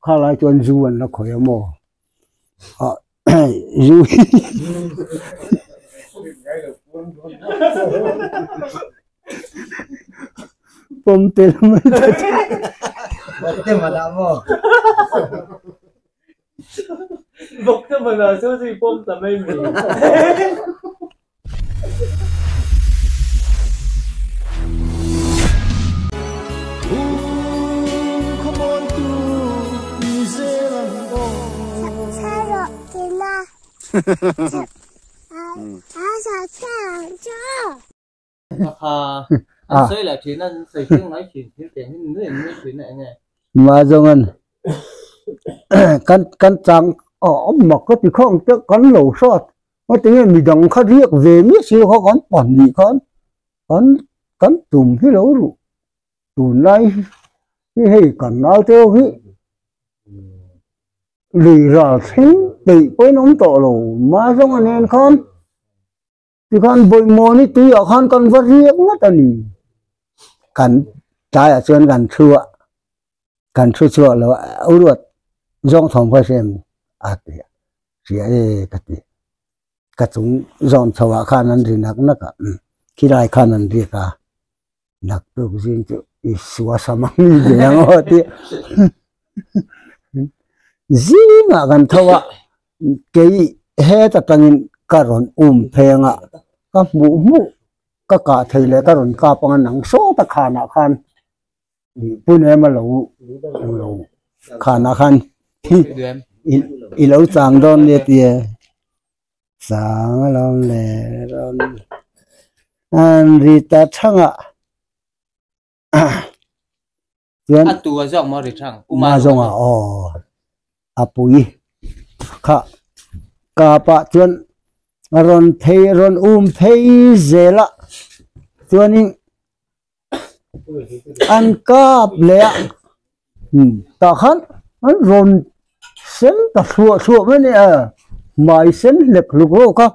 khá lại chuẩn ruộng nó khỏi mồ du bom tên mà tên mà đã mồ bốc cho mình là số gì bom tầm em gì anh xây lại chuyện anh xây chương nói chuyện thiếu tiền người nói chuyện này nghe mà dòng anh căn trăng mà có thì không tức con lẩu sọt có tiếng mình đồng khát riết về miết siêu có con quản gì con tùm cái lẩu rồi tù này cái gì còn nói theo cái lì ra thấy bị quên ông tổ lẩu mà dòng anh em con thì con bồi mồ đi tuy ở con vật riết mất anh đi cắn trái ở trên cắn chua là ấu ruột dòng thòng phải xem thì chỉ cái chúng dòng thầu khăn ăn thì nặng cả khi đại khăn ăn thì cả nặng tôi cũng riêng chứ xóa samang như vậy ngó thì gì mà gần thầu cái hết ta tăng karon phèn các mũ các cả thầy lẽ karon cả bằng nắng số ta khan bún em mà lâu khan lâu chàng đón liệt địa sáng lòng lệ đón anh rita chăng anh tu giọng mà chăng mà giọng apui khá cả ba chuyện ron phê zela chuyện ăn cắp lẹ ta khăn ron sen ta xua mấy nè mai sen lek lục lô ka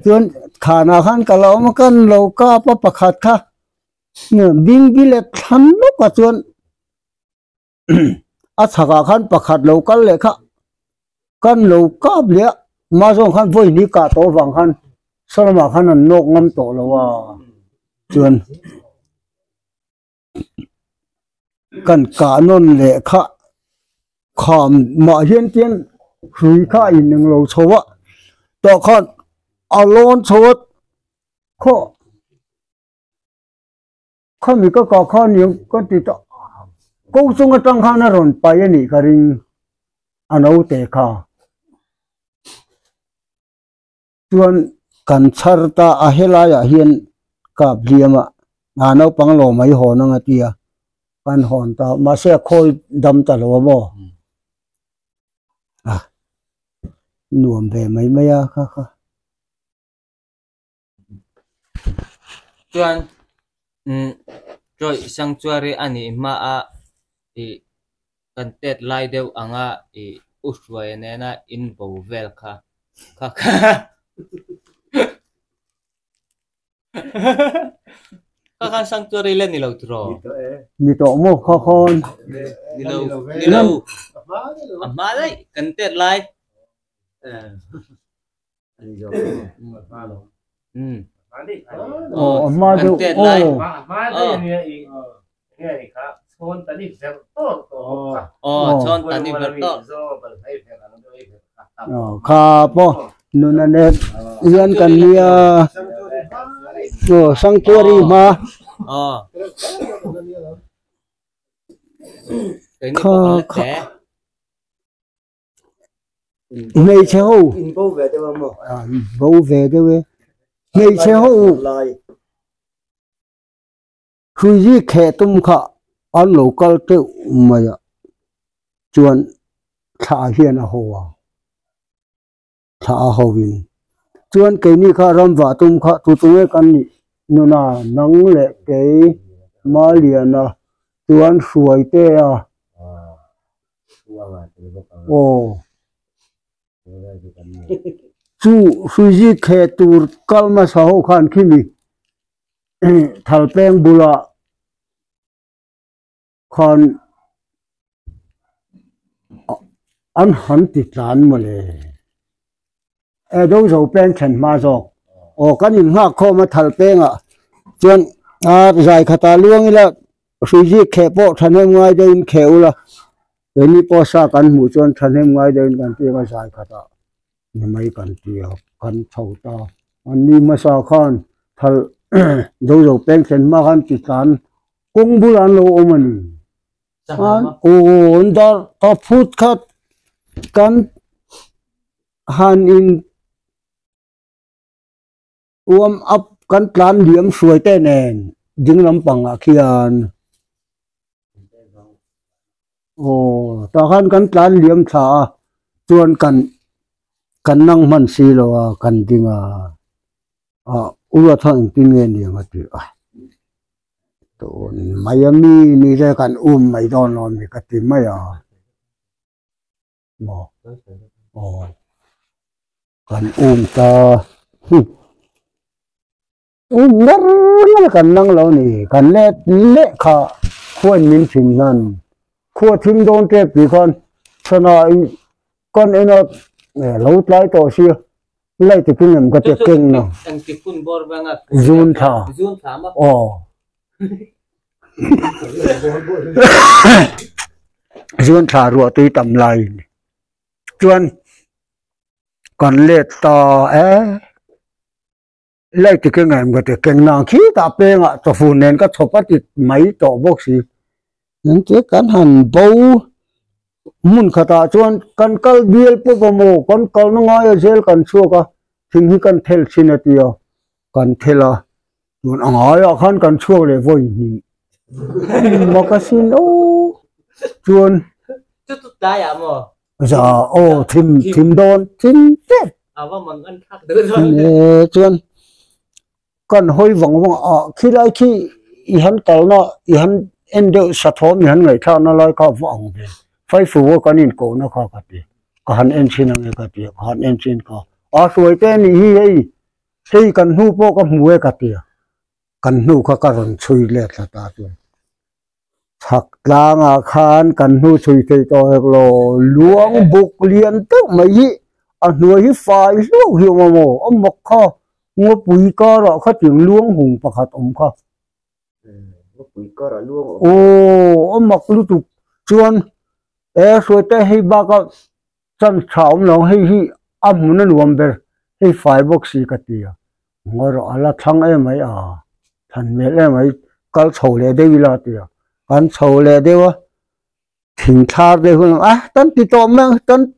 chuyện khana khăn cả lâu mà căn lâu ka pa khát kha bing bi lek thắn lúc cả chuyện thằng khăn pa khát lâu căn lek kha căn lâu cắp lẹ mà trong khăn vui ní cả tổ vàng khăn sao mà khăn là nộp ngâm tổ là chuyện cần cả non lệ khá khám mà hiện tiền hủy khá in những lâu số á tổ khăn alone số khó mình có khó nhiều có tí đó câu chung ở trong khăn nó rồi bay nỉ cái ring anh âu tệ khá tuan kan charta ahela hian ka bliama ano panglo mai ho na ngatia kan hon ta ma se khoi dam ta lo mo nuam ve mai maya kha tuan rồi sanctuary ani ma kan tet lai deu anga uswai nena in bovel kha các sanctuary lên nilau tro ni to mo kho khon nilau amma đấy cần tiết lại amma cần tiết lại chọn tani verto kha po nuna ne yan kan nia sanctuary ma kha ngày sau bố về đâu ngày sau khi gì khé tum khá anh local tiêu mà chuẩn thả hiền hồ thả hồ vin chuẩn cái này khá ram vả tum khá tụi tôi cái này nuna nắng lệ cái mà liền chuẩn suy tê chú suy gì khé tur kalma sao khan khi mi thal peng bula khan an han ti tlan mo le e do zo pen chen ma zo o kan in ha kho ma thal pe nga chuan a zai khata luang ila suji khe po thanem ngai de in khe ula eni po sa kan mu chuan thanem ngai de in kan ti ma zai khata ni mai kan ti kan thau ta an ni ma sa khan thal do zo pen chen ma kan ti tlan kung bulan lo omani an o ndar ta phut khat kan han in warm up kan tlan liam suai te nen ding lampang a khian o ta khan kan tlan liam tha chuan kan nang man si lo kan dinga ula thang tin nge ni nga ti to Miami ni re kan mai don non mi ka ti mai mo o kan ta nar kan nang lo ni kan le kha khuan min thing nan khua thing don te pi con sana con eno lo tlai to si lai ti kin em ka te keng no ang tipun bor banga zun tha ma o zun tha ru ti tam lai chuan còn lệ to lấy cái ngành em cái cái nàng khí ta pe ngạ cho phụ nên các chụp bắt máy tổ bốc xí những cái cán hành bầu muốn khát ta chuan con cal biel po mo con cal nó ngay ở dưới con xua cả thì như con thel xin là tiêu con thel à chuan ngay ở khăn con xua để vui nhỉ mà cái xin ô chuan chút đai à mà giờ ô thìm đôn thìm tết và mình ăn khác được rồi chuan con hoi vong vong khi lại khi hắn tàu nó hắn em đều sát thom hắn người thao nó lại có vong về phải phù con in cổ nó khó cái gì có hắn em xin nó cái gì có hắn em xin có suy tên hi hi cần hu po có mua cái gì cần hu có run chui lệ là ta rồi thật lang khan cần hu chui thì to lo luang buk liền tức mấy nuôi phải lúc hiểu mà mộc kho ngô bùi co rồi khát tiếng luông hùng bạc hạt kho ngô bùi co rồi luông ô mộc lúc tụ chuan rồi te hay ba cái chân chảo nó hay muốn nó nuông bề hay phải bốc xì cái gì ngô rồi là thằng em ấy thằng mẹ em ấy cái sầu lệ đây là gì cái sầu lệ đây thỉnh thar đây hơn tân thì to mang tân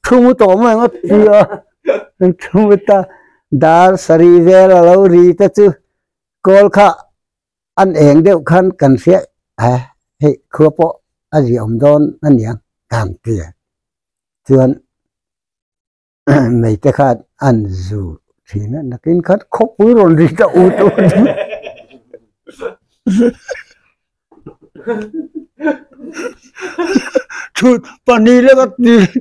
không to mang thì không ta dar sari vel lo ri ta chu kol kha an eng deuh khan kan sia he khupo a riom don aniang kan tia chuan mei te khat an zu thina nakin khat khop pui ron ri ta u tu chut pani le ka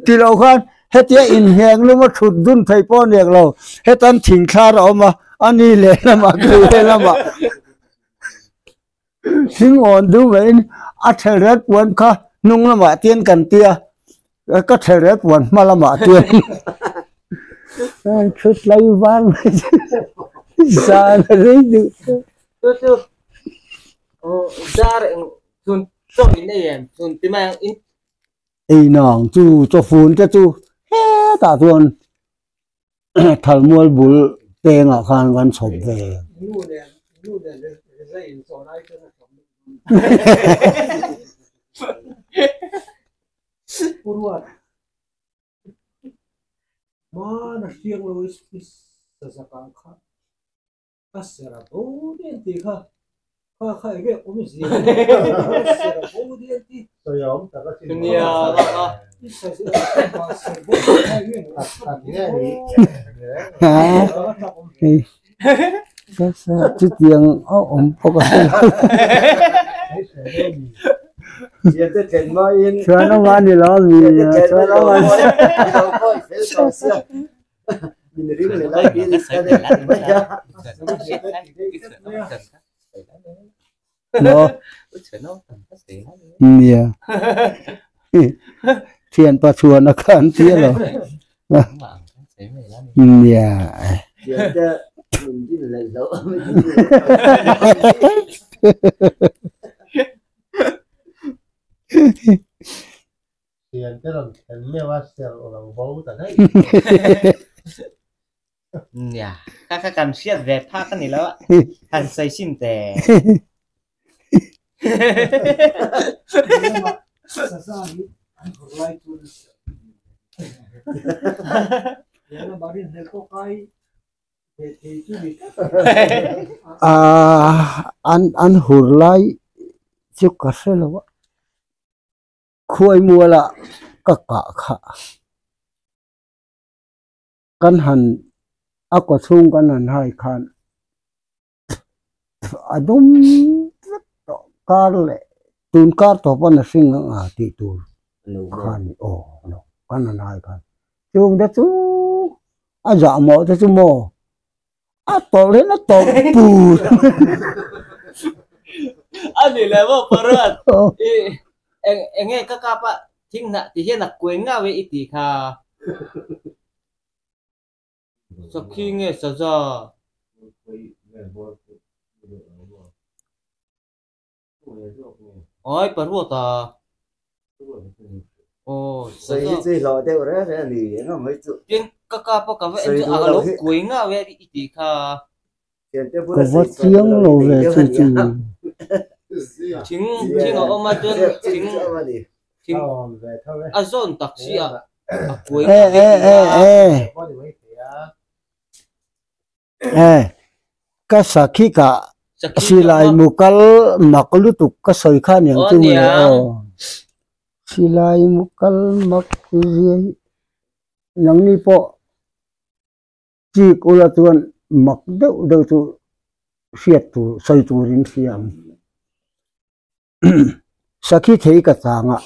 ti lo khan hetia in heng lu ma thut dun thai pon nek lo hetan thing kha ro ma ani le la ma ku le la ma sing on du vein a theret wan kha nung la ma tien kan tia ka theret wan ma la ma tien chut lai van sa re du tu dar sun so in em sun ti mang in nong chu cho phun cho chu ta tuan thal mual bul pe nga khan wan chop ve mana siang lo is sasakang kha asera bodi ti kha kha ge omi si asera bodi ti soyom ta ka sin dunia ba sa chu tiang po ka Dia tu chen mo in cho nó ngon đi lo gì cho nó ngon mình đi mình lại đi cái nó yeah thiền pa chuan a kan tia lo ya mình chỉ là lỗ tiền cái lần thành mẹว่าเสียงเราเบาแต่ได้ เนี่ยข้ากันเชียดแวดภาคกันนี่แล้วหันใส่ชิมแต่ Sasani, I'm like to Yana barin heko kai tu di an hur lai chu ka se lo khuai mua la ka kha kan han akwa chung kan han hai khan adum kar le tun kar to pa na sing a ti tur khan o no kan han hai khan chung da chu a ja mo da chu mo a to le na to pu anh đi làm bao giờ em nghe các cặp á thinh nè thì hiện là quên ngao với ít tí kha sau khi nghe sao giờ ôi bật vô ta ồ sao xây xây lò theo đó thế thì nó mới chịu tiền các cặp á các em à lúc quên ngao với ít tí kha tiền theo có vắt tiếng lo về chu chu chính ở ông mà tuyên chính à zone taxi à cuối ka sakhi ka silai mukal maklu tu ka soi khan yang tu le silai mukal mak ri nang ni po chi ko la tuan mak deu tu siat tu soi tu rin siam sakhi thei ka changa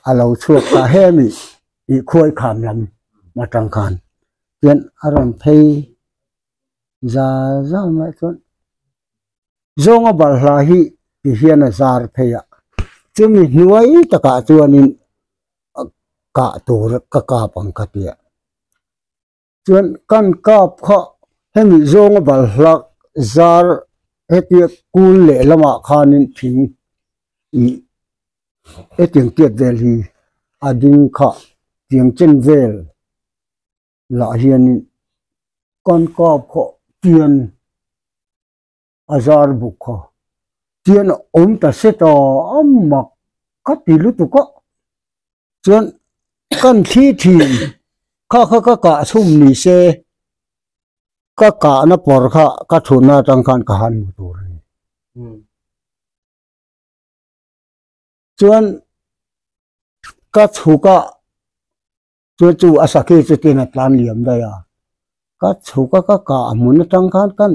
alo chuak ka hemi I khuai kham lam ma tang khan yen aron phei za ma chon zonga bal hla hi ti hian a zar pheya chumi hnuai taka chuanin ka tur ka pang ka tia chuan kan kap kha hemi zonga bal hla zar hetia kul le lama khanin thing I eting tiat vel hi ading kha tiang chen vel la hian kon kop kho tian azar buk kho tian ta se to mak ka ti lu tu ko chuan kan thi thim kha ka chum ni se ka na por kha ka thuna tang khan ka han tur chuan ka chuka chu asaki chu tin atlan liam da ya ka chuka ka mun tang khan kan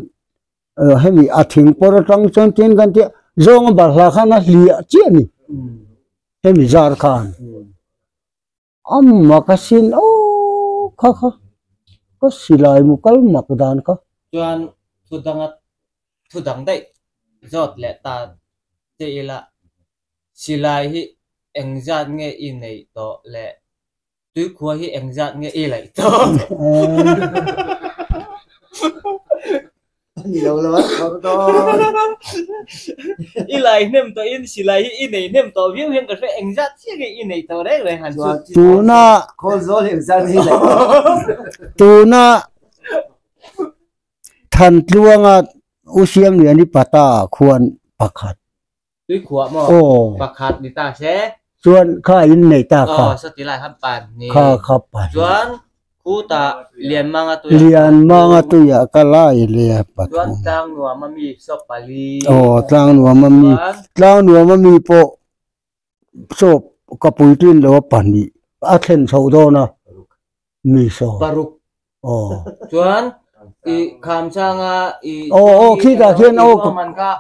hemi athing por tang chon tin kan ti zong ba hla khan a hli chi ni hemi zar khan amma ka sin o kha có silai mu kal mak dan ka chuan thu dang dai zot le ta te ila silai hi engzat nge I nei to le tui khua hi engzat nge I lai to gì đâu lo to I lai nem to in silai hi I nei nem to viu hian ka fe engzat chi nge I nei to đấy rồi han tu na con gió hiện ra như này tu na than luanga usiam ni ani pata khuan pakhat tui khua mo pakhat ni ta se chuan kha in nei ta kha so ti lai han pan ni kha pan chuan khu ta lian manga tu ya ka lai le pat chuan tang nuwa mami so pali tlang nuwa mami po so kapuitin lo pani a thlen so do na mi so paruk chuan I kham changa I khi ta khian man ka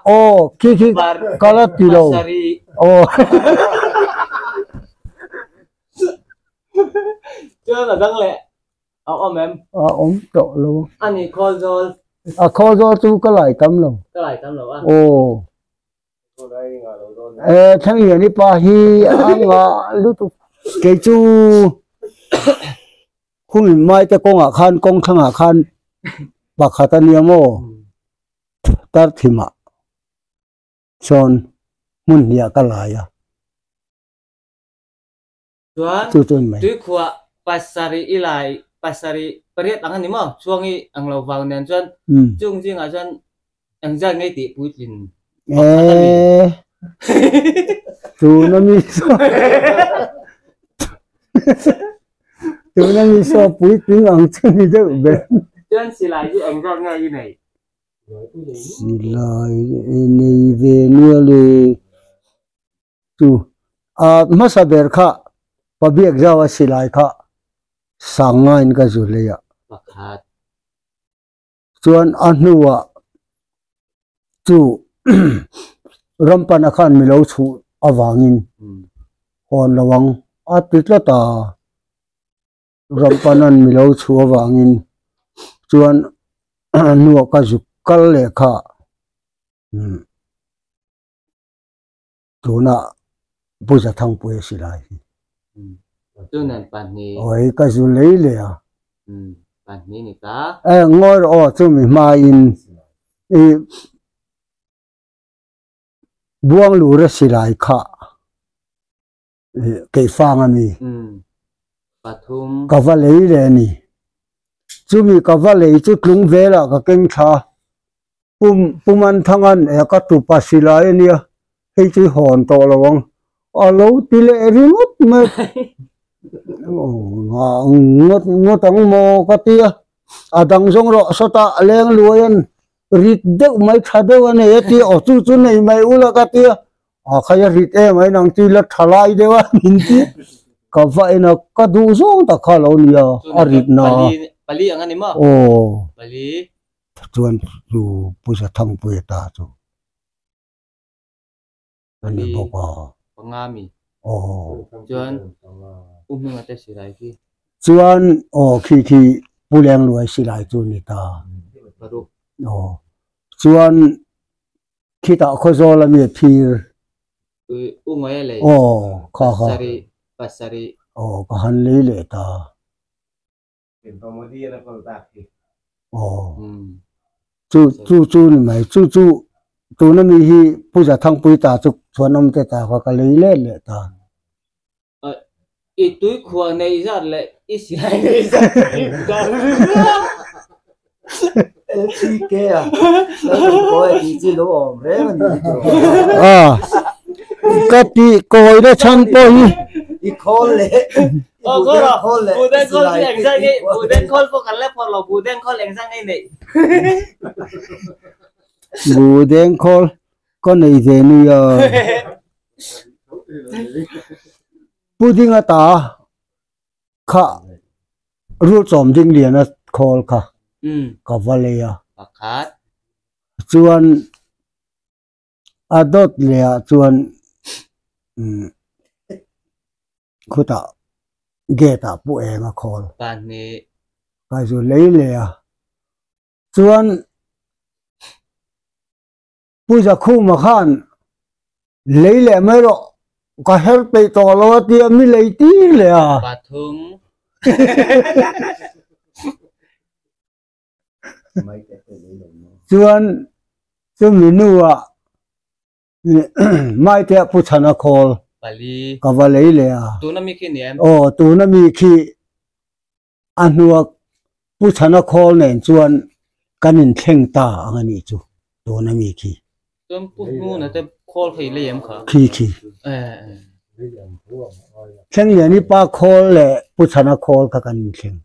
khi kala ti lo chuan là dang le em to lo ani call zol kho do tu ka lai tam lo thang ye ni pa hi anga lu tu cái chú không mai ta công thang à khan bạc hạt anh em ô ta thì mà son muốn nhà cái lại à chú mày tuy khua pasari ilai pasari periat angan ni mo suangi ang lo vào nen chuan chung jing a chuan ang ja ngai ti putin chú nó mi chú nó mi so Putin ang chân đi đâu vậy chuan silai ji ang ja ngai này silai này về nữa đi chú masa ber kha pabiak jawa silai kha sangain ka zuleya pakhat chuan anuwa chu rampan akhan milo chu awangin hon lawang atitla ta rampanan milo chu awangin chuan anuwa ka zukal le kha tuna puja thang puya silai tu nan pan ni oi ka zulei le a pan ni ta ngor o chu mi ma in buang lu ra silai kha ke fang ami pathum ka va lei le ni chu mi ka va lei chu tlung vela ka keng tha puman thangan e ka tu pa silai ni hei chu hon to lawang alo tile rimut me ngot ang mo ka tia adang jong ro sota leng luyan rit deuh mai thadeu ane eti o chu nei mai ula ka tia khaya rit e mai nang ti la thalai dewa min ti ka va ina ka du zong ta kha lo nia arit na pali angan ni mo pali chuan chu pusa thang pui ta chu ani boka pangami chuan ngate silai ki chuan khi puleng luai silai chu ni ta paru chuan khi ta khozol ami thir ngoi le kha pasari ka han le le taเป็นพอมดีนะคนตาที่chu ni mai chu tu na mi hi puja thang pui ta chu chuanom te ta ka le le ta itui khua nei zat le isilai nei zat chi ke à coi đi chỉ lo om re cái ti coi đó chăn po hi đi call le buden call leng sang ngai buden call po kan le por lo buden call leng sang ngai nei buden call con này về nu ya puding ata kha ru chom ding lian a call kha ka valeya pakhat chuan adot le chuan khuta geta pu enga call pan ni ka zu lei le chuan puja khu ma khan lei le mai ro ka her pe to lo ti mi lei ti le pathum chuan chu mi nu mai te pu chana call pali ka va lei le tu na mi ki niam tu na mi khi anuak pu chana call nen chuan kanin thleng ta angani chu tu na mi khi tum pu nu na te call khei le yam kha khi thleng le ni pa call le pu chana call ka kanin thleng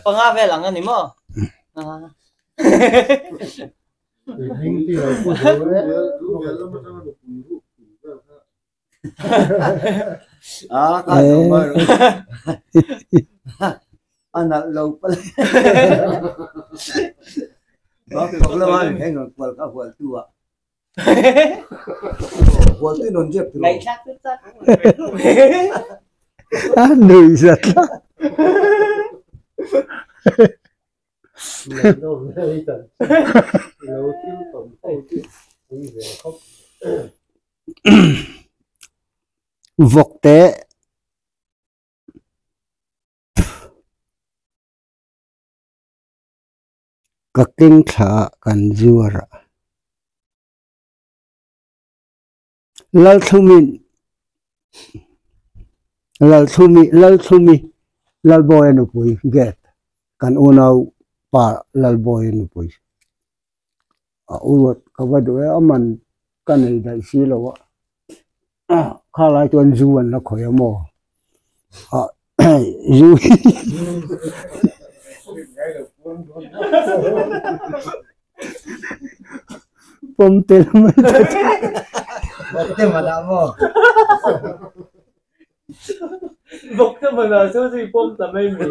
panga ve lang ani mo hình thì là của tôi đấy cái đó mà anh là lâu phải đó còn là anh hay ngồi quật các quật tu à quật tu non dẹp ngày khác tức chắc lười giật mình đâu đây tận lâu tiêu tổng thôi chứ quý về khóc vok te ka king tha kan zuara lal thumi lal boy no pui get kan unau pa lal boy no pui a urot ka wadu aman kan ei dai si lo wa kha lai tuan zuan na khoya mo a zu pom tel ma Bokte mana mo. Bokte mana so si pom tamay mi.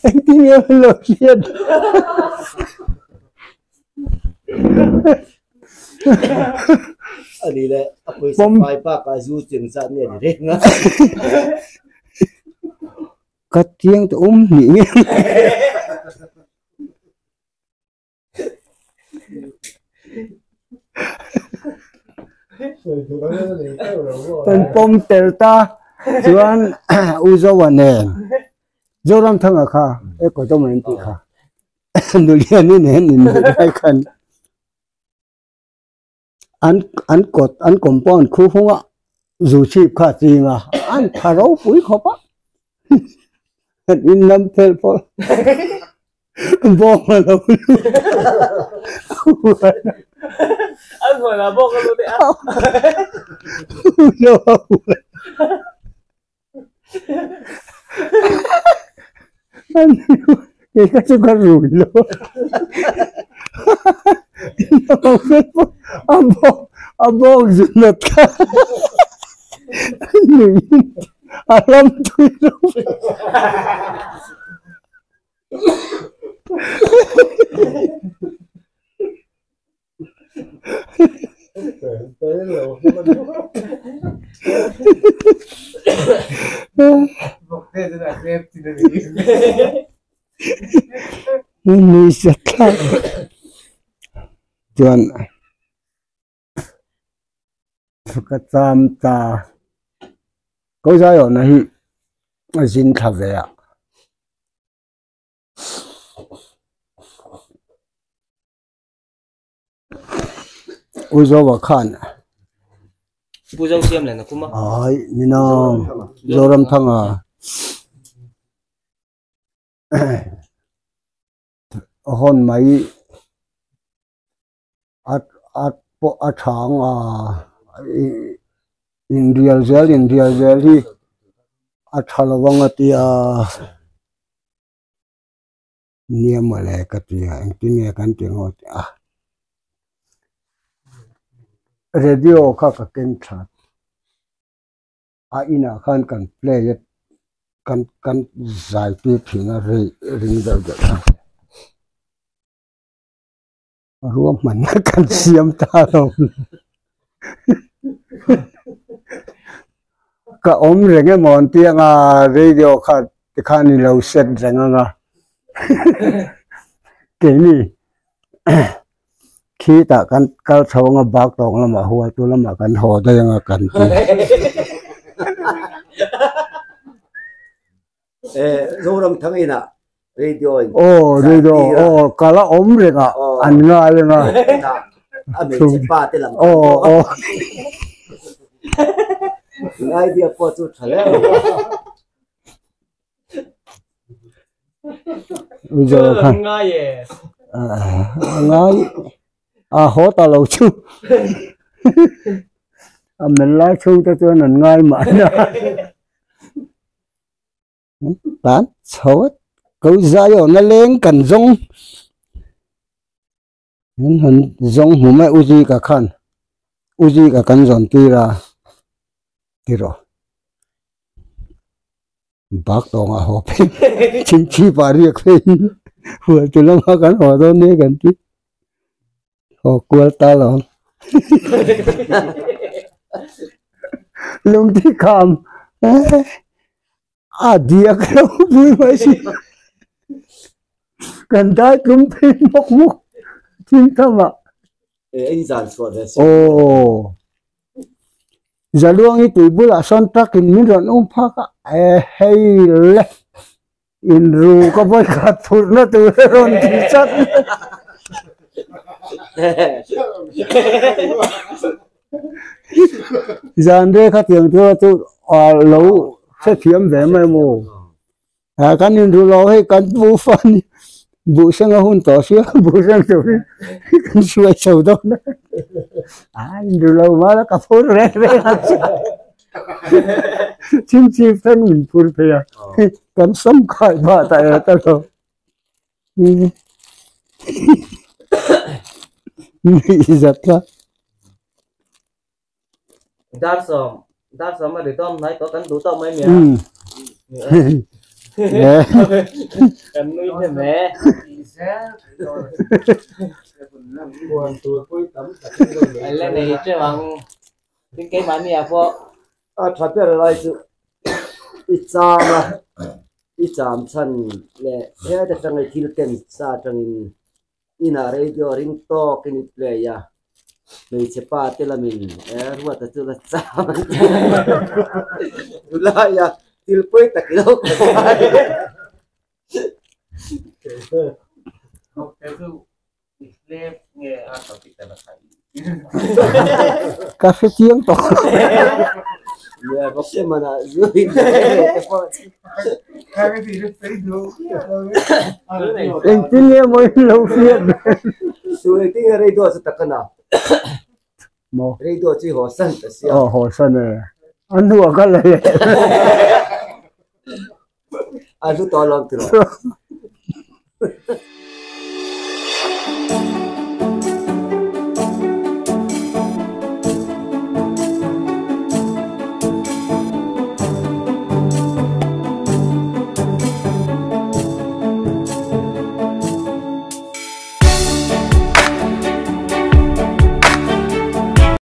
anh tin yêu lo chuyện Ani le apoi sa pai pa ka zu ching sa ne re nga. cắt tiếng tôi nhỉ tên pom delta chuan uzo nè zoram thang à kha e ko to men ti kha nulian ni ne ni dai khan an kot an compound khu hunga zu chip kha chi nga an tharo pui khopa in nam tel po bo ma lo Anh gọi là bốc cái đấy á. Cái cái chú con rủi luôn. Ông bố dừng lật cả. Alam tôi đâu. Ini sekat. Tuan sekat samta. Kau saya nahi zin khavea. Uzo khan. Pujang siam lên kuma. Ai, minang zoram thanga. Hon mai at thang India zel hi at halawang atia niam male katia engtinia kan tingot radio kha ka ken tha a ina khan kan play it kan zai ti thinga ring da ruam man kan siam ta lo ka om renge mon tianga radio kha tikhani lo set renga ke ni khi ta kan kal thawanga bak tong lama huwa tu lama kan ho da yang kan ti Zoram thangina radio radio kala om renga an nga lenga ame chipa te lam ngai dia po chu thale uzo khan Ngai ye. ngai ho ta lo chu mình lá chu ta cho nên ngai mà bán xấu câu dài ở nó lên cần rong nên hình rong hùm mai uzi cả khăn uzi cả cần dọn ti rồi bác tông à hộp chính chi bà riêng phim vừa từ lâu mà cần họ đâu nè cần tí họ quên ta rồi lung tí cầm à dia cái đâu vui mấy gì cần đai cũng thấy mốc mốc chính thầm ạ anh giàn suốt rồi ồ giờ luôn ấy tụi bữa là son trắc in mình rồi ông phác hay lệ in ru có với cả thụt nó từ rồi thì chắc giờ đây các tiếng tôi lâu sẽ kiếm về mai mù cái in ru lâu hay cái bu phân bu sang hôn tổ xíu bu sang rồi cái suy sầu đó in ru lâu mà nó cà phốt rẻ chim chim thân mình phun phè cắn sống khỏi vợ tại tao rồi nghĩ giật ra dar som mà để tôm này có cắn đủ tôm mấy mẹ cắn nuôi thêm mẹ anh lên này chơi bằng cái máy mẹ po thật ra là chứ ít chạm chân lệ thế là trong cái thiên ken sa trong in radio ring to cái play ya mình sẽ pa tela mình ruột ta chưa là chạm là ya til poi ta kilo cái thứ lên nghe ăn tao thích là phải cà phê tiếng to ya bác sĩ mà là dưới cái gì nó thấy được anh tin nghe mới lâu phiền suy tính radio sẽ tắc nào mò radio chỉ hồ sân ta xíu hồ sân này anh đùa cái này anh lúc to lắm rồi